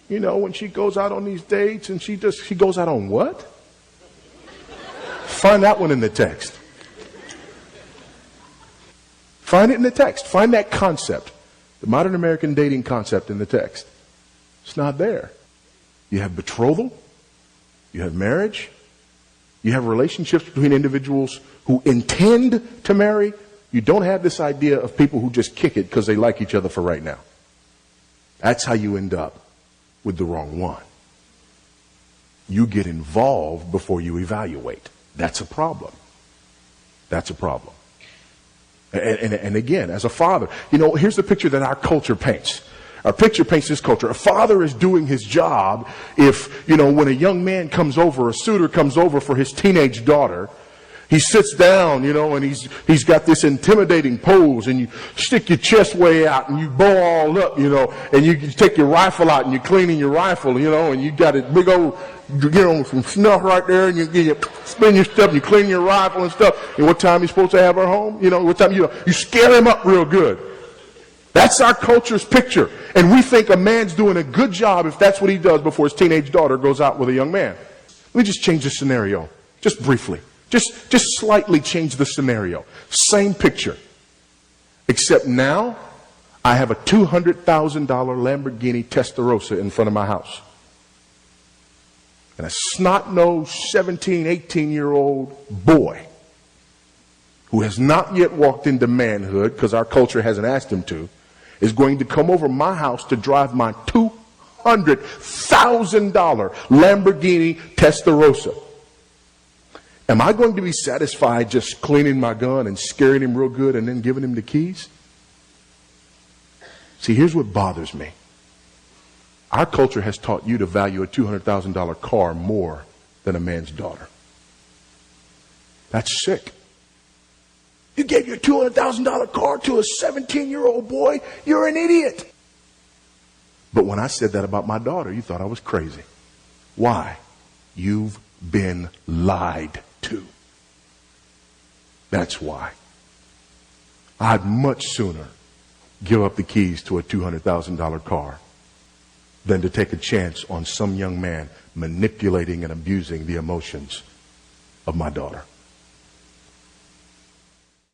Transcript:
You know, when she goes out on these dates and she goes out on what? Find that one in the text. Find it in the text. Find that concept. The modern American dating concept in the text. It's not there. You have betrothal. You have marriage. You have relationships between individuals who intend to marry. You don't have this idea of people who just kick it because they like each other for right now. That's how you end up with the wrong one. You get involved before you evaluate. That's a problem. That's a problem. And again, as a father, you know, here's the picture that our culture paints. Our picture paints this culture. A father is doing his job if, you know, when a young man comes over, a suitor comes over for his teenage daughter, he sits down, you know, and he's got this intimidating pose, and you stick your chest way out and you bow all up, you know, and you take your rifle out and you're cleaning your rifle, you know, and you got a big old, you know, some snuff right there, and you spin your stuff and you clean your rifle and stuff. And what time you supposed to have her home? You know, what time, you know, you scare him up real good. That's our culture's picture. And we think a man's doing a good job if that's what he does before his teenage daughter goes out with a young man. Let me just change the scenario, just briefly. Just slightly change the scenario. Same picture. Except now, I have a $200,000 Lamborghini Testarossa in front of my house. And a snot-nosed 17, 18-year-old boy who has not yet walked into manhood, because our culture hasn't asked him to, is going to come over my house to drive my $200,000 Lamborghini Testarossa. Am I going to be satisfied just cleaning my gun and scaring him real good and then giving him the keys? See, here's what bothers me. Our culture has taught you to value a $200,000 car more than a man's daughter. That's sick. You gave your $200,000 car to a 17-year-old boy? You're an idiot. But when I said that about my daughter, you thought I was crazy. Why? You've been lied to. That's why. I'd much sooner give up the keys to a $200,000 car than to take a chance on some young man manipulating and abusing the emotions of my daughter.